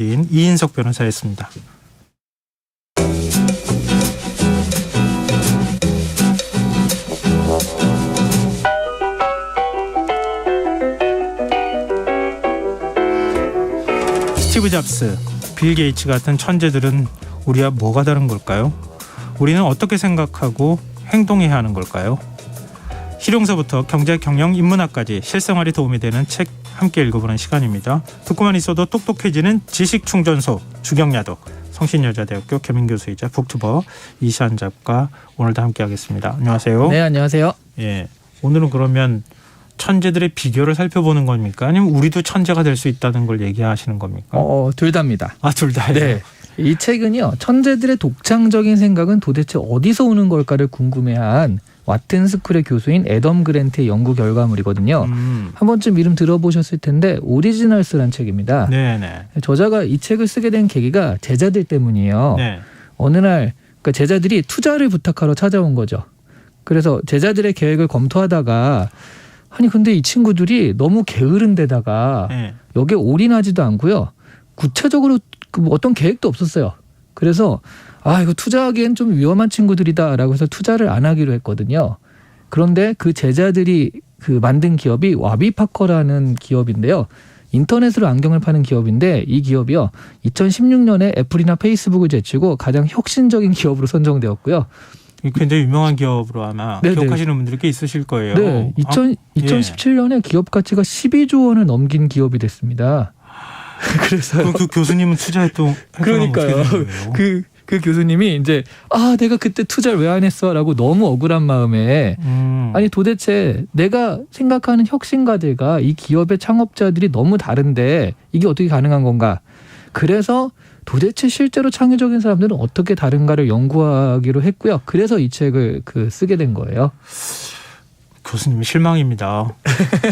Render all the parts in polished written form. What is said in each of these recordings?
이인석 변호사였습니다. 스티브 잡스, 빌 게이츠 같은 천재들은 우리와 뭐가 다른 걸까요? 우리는 어떻게 생각하고 행동해야 하는 걸까요? 실용서부터 경제, 경영, 인문학까지 실생활에 도움이 되는 책 함께 읽어보는 시간입니다. 듣고만 있어도 똑똑해지는 지식충전소 주경야독, 성신여자대학교 겸임교수이자 북튜버 이시안 작가 오늘도 함께하겠습니다. 안녕하세요. 네, 안녕하세요. 예, 오늘은 그러면 천재들의 비결을 살펴보는 겁니까? 아니면 우리도 천재가 될 수 있다는 걸 얘기하시는 겁니까? 둘 다입니다. 아, 둘 다요? 네. 이 책은요, 천재들의 독창적인 생각은 도대체 어디서 오는 걸까를 궁금해한 와튼 스쿨의 교수인 애덤 그랜트의 연구 결과물이거든요. 한 번쯤 이름 들어보셨을 텐데 오리지널스란 책입니다. 네네. 저자가 이 책을 쓰게 된 계기가 제자들 때문이에요. 네. 어느 날 그러니까 제자들이 투자를 부탁하러 찾아온 거죠. 그래서 제자들의 계획을 검토하다가 아니 근데 이 친구들이 너무 게으른 데다가 네. 여기에 올인하지도 않고요. 구체적으로 어떤 계획도 없었어요. 그래서 이거 투자하기엔 좀 위험한 친구들이다라고 해서 투자를 안 하기로 했거든요. 그런데 그 제자들이 만든 기업이 와비파커라는 기업인데요. 인터넷으로 안경을 파는 기업인데 이 기업이요. 2016년에 애플이나 페이스북을 제치고 가장 혁신적인 기업으로 선정되었고요. 굉장히 유명한 기업으로 아마 네네. 기억하시는 분들이 꽤 있으실 거예요. 네, 2017년에 기업 가치가 12조 원을 넘긴 기업이 됐습니다. 그래서 그 교수님은 투자했던 그러니까요. 그 교수님이 이제 내가 그때 투자를 왜 안 했어라고 너무 억울한 마음에 아니 도대체 내가 생각하는 혁신가들과 이 기업의 창업자들이 너무 다른데 이게 어떻게 가능한 건가? 그래서 도대체 실제로 창의적인 사람들은 어떻게 다른가를 연구하기로 했고요. 그래서 이 책을 쓰게 된 거예요. 교수님이 실망입니다.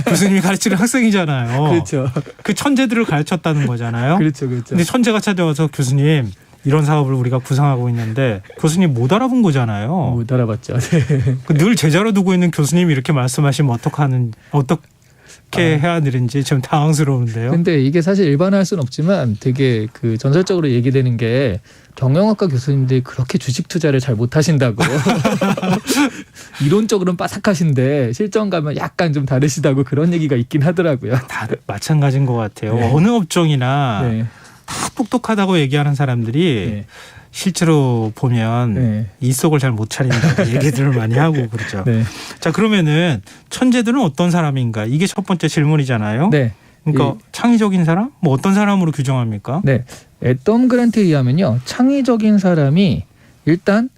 교수님이 가르치는 학생이잖아요. 그렇죠. 그 천재들을 가르쳤다는 거잖아요. 그렇죠. 근데 천재가 찾아와서 교수님 이런 사업을 우리가 구상하고 있는데 교수님 못 알아본 거잖아요. 못 알아봤죠. 네. 늘 제자로 두고 있는 교수님이 이렇게 말씀하시면 어떻게 해야 되는지 좀 당황스러운데요. 근데 이게 사실 일반화할 수는 없지만 되게 전설적으로 얘기되는 게 경영학과 교수님들이 그렇게 주식 투자를 잘 못하신다고 이론적으로는 빠삭하신데 실전 가면 약간 좀 다르시다고 그런 얘기가 있긴 하더라고요. 다 마찬가지인 것 같아요. 네. 어느 업종이나 네. 다 똑똑하다고 얘기하는 사람들이 네. 실제로 보면 네. 이 속을 잘 못 차린다고 얘기들을 많이 하고 그렇죠. 네. 자, 그러면은 천재들은 어떤 사람인가? 이게 첫 번째 질문이잖아요. 네. 그러니까 창의적인 사람? 뭐 어떤 사람으로 규정합니까? 네. 애덤 그랜트에 의하면요. 창의적인 사람이 일단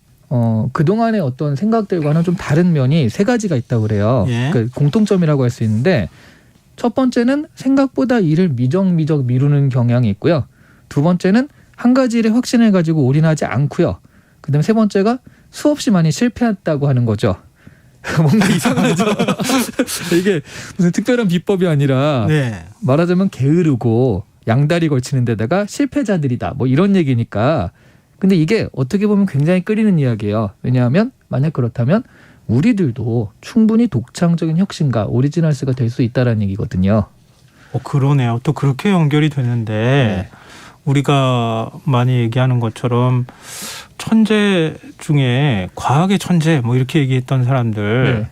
그동안의 어떤 생각들과는 좀 다른 면이 세 가지가 있다고 그래요. 예. 공통점이라고 할 수 있는데 첫 번째는 생각보다 일을 미적미적 미루는 경향이 있고요. 두 번째는 한 가지 일에 확신을 가지고 올인하지 않고요. 그다음에 세 번째가 수없이 많이 실패했다고 하는 거죠. 뭔가 이상하죠. 이게 무슨 특별한 비법이 아니라 네. 말하자면 게으르고 양다리 걸치는 데다가 실패자들이다. 뭐 이런 얘기니까. 근데 이게 어떻게 보면 굉장히 끌리는 이야기예요. 왜냐하면 만약 그렇다면 우리들도 충분히 독창적인 혁신가, 오리지널스가 될 수 있다는 얘기거든요. 그러네요. 또 그렇게 연결이 되는데 네. 우리가 많이 얘기하는 것처럼 천재 중에 과학의 천재 뭐 이렇게 얘기했던 사람들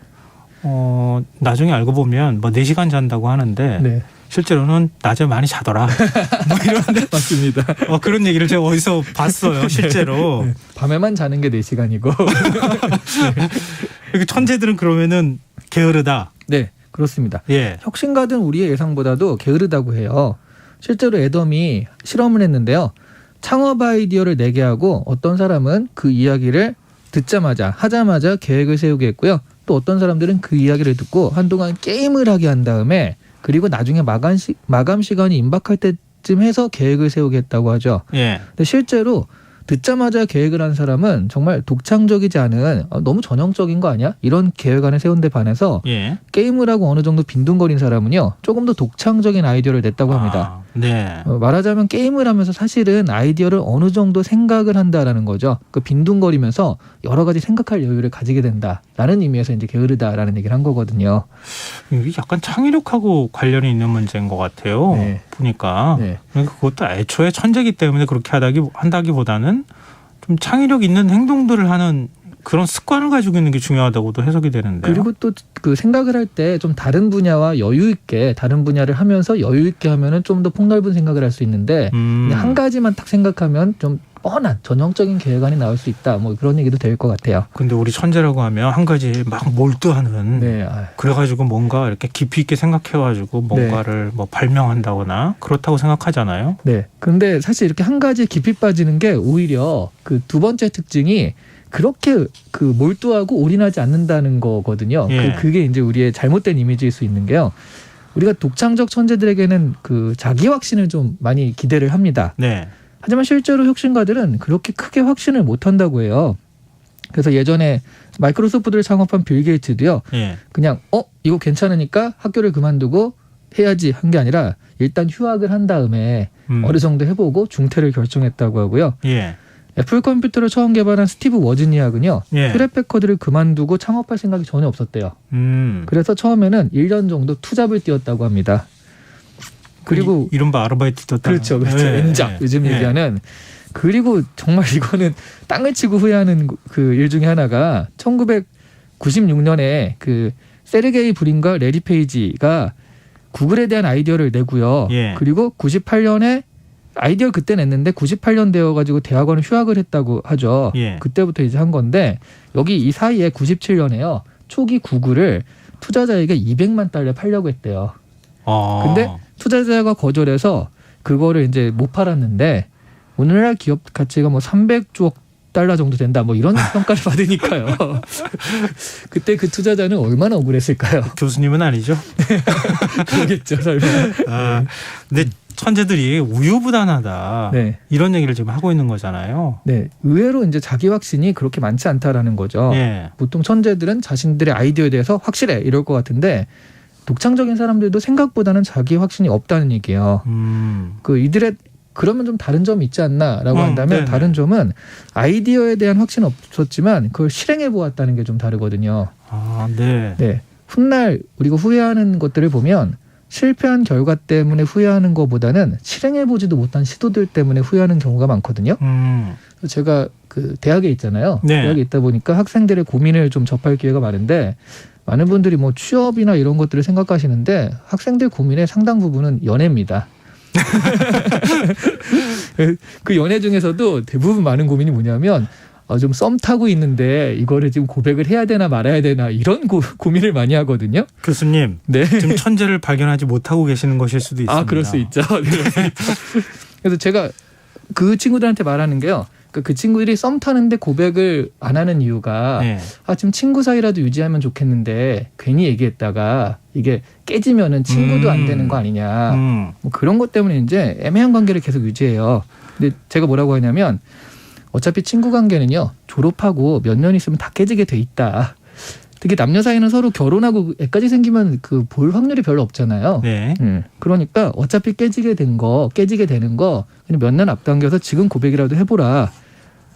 나중에 알고 보면 뭐 4시간 잔다고 하는데 네. 실제로는 낮에 많이 자더라. 뭐 이런 맞습니다. 그런 얘기를 제가 어디서 봤어요. 실제로. 네. 밤에만 자는 게 4시간이고. 천재들은 그러면은 게으르다. 네, 그렇습니다. 예. 혁신가든 우리의 예상보다도 게으르다고 해요. 실제로 애덤이 실험을 했는데요. 창업 아이디어를 내게 하고 어떤 사람은 그 이야기를 하자마자 계획을 세우게 했고요. 또 어떤 사람들은 그 이야기를 듣고 한동안 게임을 하게 한 다음에 그리고 나중에 마감 시간이 임박할 때쯤 해서 계획을 세우게 했다고 하죠. 예. 근데 실제로 듣자마자 계획을 한 사람은 정말 독창적이지 않은 너무 전형적인 거 아니야? 이런 계획안을 세운 데 반해서 예. 게임을 하고 어느 정도 빈둥거린 사람은요. 조금 더 독창적인 아이디어를 냈다고 합니다. 네. 말하자면 게임을 하면서 사실은 아이디어를 어느 정도 생각을 한다라는 거죠. 그 빈둥거리면서 여러 가지 생각할 여유를 가지게 된다라는 의미에서 이제 게으르다라는 얘기를 한 거거든요. 이게 약간 창의력하고 관련이 있는 문제인 것 같아요. 네. 보니까. 네. 그것도 애초에 천재기 때문에 그렇게 한다기보다는 좀 창의력 있는 행동들을 하는 그런 습관을 가지고 있는 게 중요하다고도 해석이 되는데요. 그리고 또 그 생각을 할 때 좀 다른 분야와 여유 있게 다른 분야를 하면서 여유 있게 하면은 좀 더 폭넓은 생각을 할 수 있는데 그냥 한 가지만 딱 생각하면 좀 뻔한 전형적인 계획안이 나올 수 있다. 뭐 그런 얘기도 될 것 같아요. 근데 우리 천재라고 하면 한 가지 막 몰두하는 네. 그래가지고 뭔가 이렇게 깊이 있게 생각해가지고 뭔가를 뭐 발명한다거나 그렇다고 생각하잖아요. 네. 근데 사실 이렇게 한 가지에 깊이 빠지는 게 오히려 그 두 번째 특징이 그렇게 그 몰두하고 올인하지 않는다는 거거든요. 예. 그게 이제 우리의 잘못된 이미지일 수 있는 게요. 우리가 독창적 천재들에게는 그 자기 확신을 좀 많이 기대를 합니다. 네. 하지만 실제로 혁신가들은 그렇게 크게 확신을 못 한다고 해요. 그래서 예전에 마이크로소프트를 창업한 빌 게이츠도요. 예. 그냥 이거 괜찮으니까 학교를 그만두고 해야지 한 게 아니라 일단 휴학을 한 다음에 어느 정도 해보고 중퇴를 결정했다고 하고요. 예. 애플 컴퓨터를 처음 개발한 스티브 워즈니악은요. 예. 휴렛패커드를 그만두고 창업할 생각이 전혀 없었대요. 그래서 처음에는 1년 정도 투잡을 뛰었다고 합니다. 그리고 이른바 아르바이트 떴다. 그렇죠. 예. 엔잡 요즘 예. 얘기하는. 그리고 정말 이거는 땅을 치고 후회하는 그 일 중에 하나가 1996년에 그 세르게이 브린과 레리 페이지가 구글에 대한 아이디어를 내고요. 예. 그리고 98년에 아이디어를 그때 냈는데 98년 되어가지고 대학원을 휴학을 했다고 하죠. 예. 그때부터 이제 한 건데 여기 이 사이에 97년에요. 초기 구글을 투자자에게 200만 달러 팔려고 했대요. 근데 투자자가 거절해서 그거를 이제 못 팔았는데 오늘날 기업 가치가 뭐 300조 달러 정도 된다. 뭐 이런 평가를 받으니까요. 그때 그 투자자는 얼마나 억울했을까요? 교수님은 아니죠. 그러겠죠, 설마. 근데 천재들이 우유부단하다. 네. 이런 얘기를 지금 하고 있는 거잖아요. 네, 의외로 이제 자기 확신이 그렇게 많지 않다라는 거죠. 예. 보통 천재들은 자신들의 아이디어에 대해서 확실해 이럴 것 같은데 독창적인 사람들도 생각보다는 자기 확신이 없다는 얘기예요. 그 이들의 그러면 좀 다른 점이 있지 않나라고 한다면 네네. 다른 점은 아이디어에 대한 확신은 없었지만 그걸 실행해 보았다는 게 좀 다르거든요. 네. 네, 훗날 우리가 후회하는 것들을 보면 실패한 결과 때문에 후회하는 것보다는 실행해 보지도 못한 시도들 때문에 후회하는 경우가 많거든요. 제가 그 대학에 있잖아요. 네. 대학에 있다 보니까 학생들의 고민을 좀 접할 기회가 많은데 많은 분들이 뭐 취업이나 이런 것들을 생각하시는데 학생들 고민의 상당 부분은 연애입니다. 그 연애 중에서도 대부분 많은 고민이 뭐냐면 좀 썸 타고 있는데 이거를 지금 고백을 해야 되나 말아야 되나 이런 고민을 많이 하거든요. 교수님, 네. 지금 천재를 발견하지 못하고 계시는 것일 수도 있습니다. 그럴 수 있죠. 그래서 제가 그 친구들한테 말하는 게요. 그 친구들이 썸 타는데 고백을 안 하는 이유가 네. 지금 친구 사이라도 유지하면 좋겠는데 괜히 얘기했다가 이게 깨지면은 친구도 안 되는 거 아니냐. 뭐 그런 것 때문에 이제 애매한 관계를 계속 유지해요. 근데 제가 뭐라고 하냐면 어차피 친구 관계는요. 졸업하고 몇 년 있으면 다 깨지게 돼 있다. 특히 남녀 사이는 서로 결혼하고 애까지 생기면 그 볼 확률이 별로 없잖아요. 네. 그러니까 어차피 깨지게 되는 거 그냥 몇 년 앞당겨서 지금 고백이라도 해보라.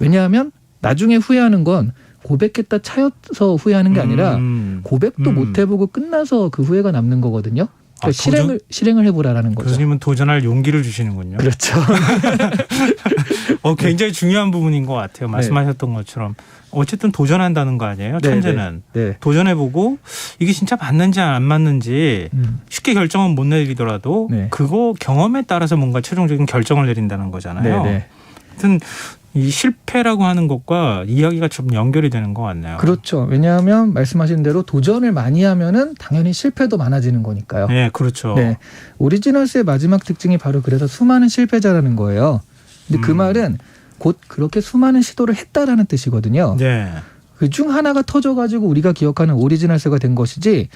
왜냐하면 나중에 후회하는 건 고백했다 차여서 후회하는 게 아니라 고백도 못 해보고 끝나서 그 후회가 남는 거거든요. 그러니까 실행을 해보라라는 거죠. 교수님은 도전할 용기를 주시는군요. 그렇죠. 굉장히 중요한 부분인 것 같아요. 말씀하셨던 것처럼 어쨌든 도전한다는 거 아니에요. 네, 천재는 네. 도전해보고 이게 진짜 맞는지 안 맞는지 쉽게 결정은 못 내리더라도 네. 그거 경험에 따라서 뭔가 최종적인 결정을 내린다는 거잖아요. 네. 하여튼 이 실패라고 하는 것과 이야기가 좀 연결이 되는 것 같네요. 그렇죠. 왜냐하면 말씀하신 대로 도전을 많이 하면은 당연히 실패도 많아지는 거니까요. 네, 그렇죠. 네, 오리지널스의 마지막 특징이 바로 그래서 수많은 실패자라는 거예요. 근데 그 말은 곧 그렇게 수많은 시도를 했다라는 뜻이거든요. 네. 그중 하나가 터져가지고 우리가 기억하는 오리지널스가 된 것이지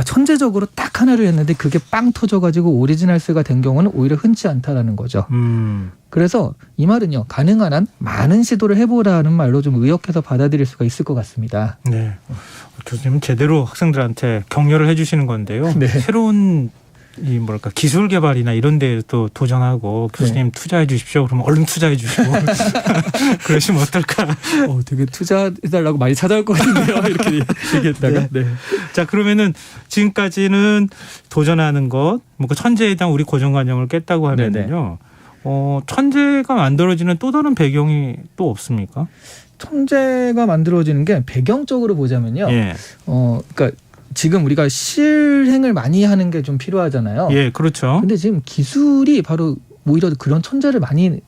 천재적으로 딱 하나를 했는데 그게 빵 터져가지고 오리지널스가 된 경우는 오히려 흔치 않다라는 거죠. 그래서 이 말은요. 가능한 한 많은 시도를 해보라는 말로 좀 의역해서 받아들일 수가 있을 것 같습니다. 네, 교수님은 제대로 학생들한테 격려를 해주시는 건데요. 네. 새로운 기술 개발이나 이런 데에 또 도전하고 교수님 투자해 주십시오. 그러면 얼른 투자해 주시고 그러시면 어떨까? 되게 투자해달라고 많이 찾아올 것 같은데요. 이렇게 얘기했다가. 네. 자, 그러면은 지금까지는 도전하는 것, 천재에 대한 우리 고정관념을 깼다고 하면은요. 천재가 만들어지는 또 다른 배경이 또 없습니까? 천재가 만들어지는 게 배경적으로 보자면요. 예. 그러니까 지금 우리가 실행을 많이 하는 게 좀 필요하잖아요. 예, 그렇죠. 근데 지금 기술이 바로 오히려 그런 천재를 많이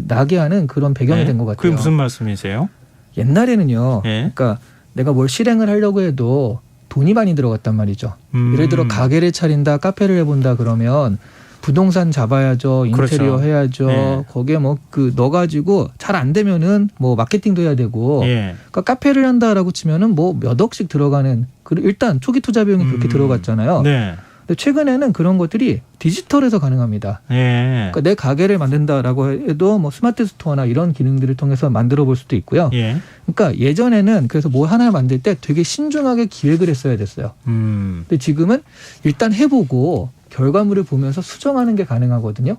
나게 하는 그런 배경이 네. 된 것 같아요. 그게 무슨 말씀이세요? 옛날에는요. 예. 그러니까 내가 뭘 실행을 하려고 해도 돈이 많이 들어갔단 말이죠. 예를 들어 가게를 차린다, 카페를 해본다 그러면 부동산 잡아야죠, 인테리어 그렇죠. 해야죠. 예. 거기에 뭐 넣어가지고 잘 안 되면은 뭐 마케팅도 해야 되고. 예. 그러니까 카페를 한다라고 치면은 뭐 몇 억씩 들어가는. 일단 초기 투자 비용이 그렇게 들어갔잖아요. 네. 근데 최근에는 그런 것들이 디지털에서 가능합니다. 예. 그러니까 내 가게를 만든다라고 해도 뭐 스마트 스토어나 이런 기능들을 통해서 만들어 볼 수도 있고요. 예. 그러니까 예전에는 그래서 뭐 하나를 만들 때 되게 신중하게 기획을 했어야 됐어요. 근데 지금은 일단 해보고 결과물을 보면서 수정하는 게 가능하거든요.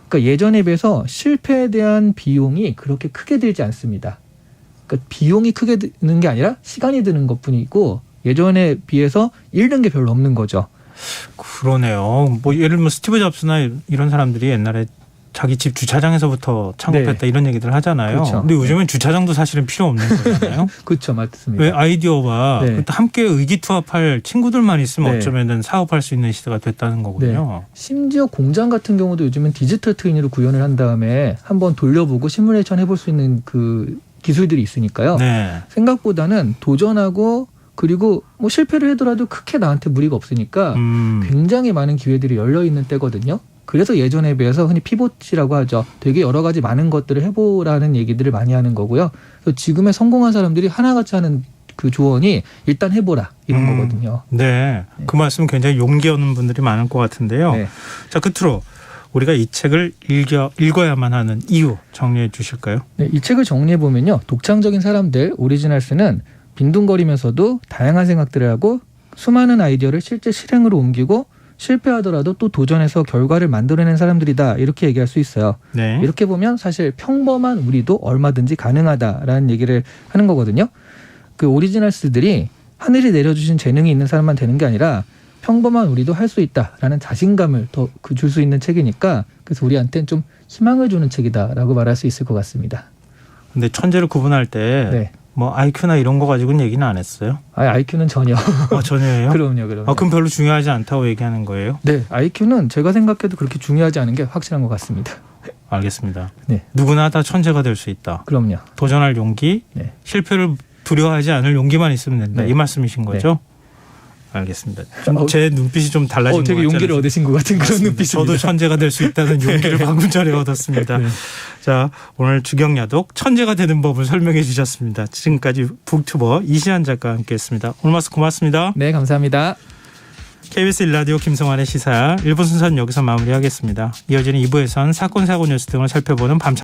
그러니까 예전에 비해서 실패에 대한 비용이 그렇게 크게 들지 않습니다. 그러니까 비용이 크게 드는 게 아니라 시간이 드는 것뿐이고 예전에 비해서 잃는 게 별로 없는 거죠. 그러네요. 뭐 예를 들면 스티브 잡스나 이런 사람들이 옛날에 자기 집 주차장에서부터 창업했다 네. 이런 얘기들 하잖아요. 그렇죠. 근데 요즘엔 주차장도 사실은 필요 없는 거잖아요. 그렇죠, 맞습니다. 왜 아이디어가 네. 함께 의기투합할 친구들만 있으면 네. 어쩌면은 사업할 수 있는 시대가 됐다는 거군요. 심지어 공장 같은 경우도 요즘은 디지털 트윈으로 구현을 한 다음에 한번 돌려보고 시뮬레이션 해볼 수 있는 그 기술들이 있으니까요. 네. 생각보다는 도전하고 그리고 뭐 실패를 하더라도 크게 나한테 무리가 없으니까 굉장히 많은 기회들이 열려 있는 때거든요. 그래서 예전에 비해서 흔히 피봇이라고 하죠. 되게 여러 가지 많은 것들을 해보라는 얘기들을 많이 하는 거고요. 그래서 지금의 성공한 사람들이 하나같이 하는 그 조언이 일단 해보라 이런 거거든요. 네. 그 말씀 굉장히 용기 얻는 분들이 많을 것 같은데요. 네. 자, 끝으로 우리가 이 책을 읽어야만 하는 이유 정리해 주실까요? 네, 이 책을 정리해 보면요. 독창적인 사람들 오리지널스는 빈둥거리면서도 다양한 생각들을 하고 수많은 아이디어를 실제 실행으로 옮기고 실패하더라도 또 도전해서 결과를 만들어낸 사람들이다 이렇게 얘기할 수 있어요. 네. 이렇게 보면 사실 평범한 우리도 얼마든지 가능하다라는 얘기를 하는 거거든요. 그 오리지널스들이 하늘이 내려주신 재능이 있는 사람만 되는 게 아니라 평범한 우리도 할 수 있다라는 자신감을 더 줄 수 있는 책이니까 그래서 우리한테는 좀 희망을 주는 책이다라고 말할 수 있을 것 같습니다. 근데 천재를 구분할 때 네. 뭐 IQ나 이런 거 가지고는 얘기는 안 했어요? IQ는 전혀. 전혀예요? 그럼요. 그럼 별로 중요하지 않다고 얘기하는 거예요? 네, IQ는 제가 생각해도 그렇게 중요하지 않은 게 확실한 것 같습니다. 알겠습니다. 네. 누구나 다 천재가 될 수 있다. 그럼요. 도전할 용기, 네. 실패를 두려워하지 않을 용기만 있으면 된다. 네. 이 말씀이신 거죠? 알겠습니다. 제 눈빛이 좀 달라진 것 되게 같아요. 용기를 얻으신 것 같은 그런 맞습니다. 눈빛입니다. 저도 천재가 될 수 있다는 용기를 방금 전에 얻었습니다. 네. 자, 오늘 주경야독 천재가 되는 법을 설명해 주셨습니다. 지금까지 북튜버 이시안 작가와 함께했습니다. 오늘 말씀 고맙습니다. 네, 감사합니다. KBS 1라디오 김성환의 시사 1부 순서는 여기서 마무리하겠습니다. 이어지는 2부에서는 사건 사고 뉴스 등을 살펴보는 밤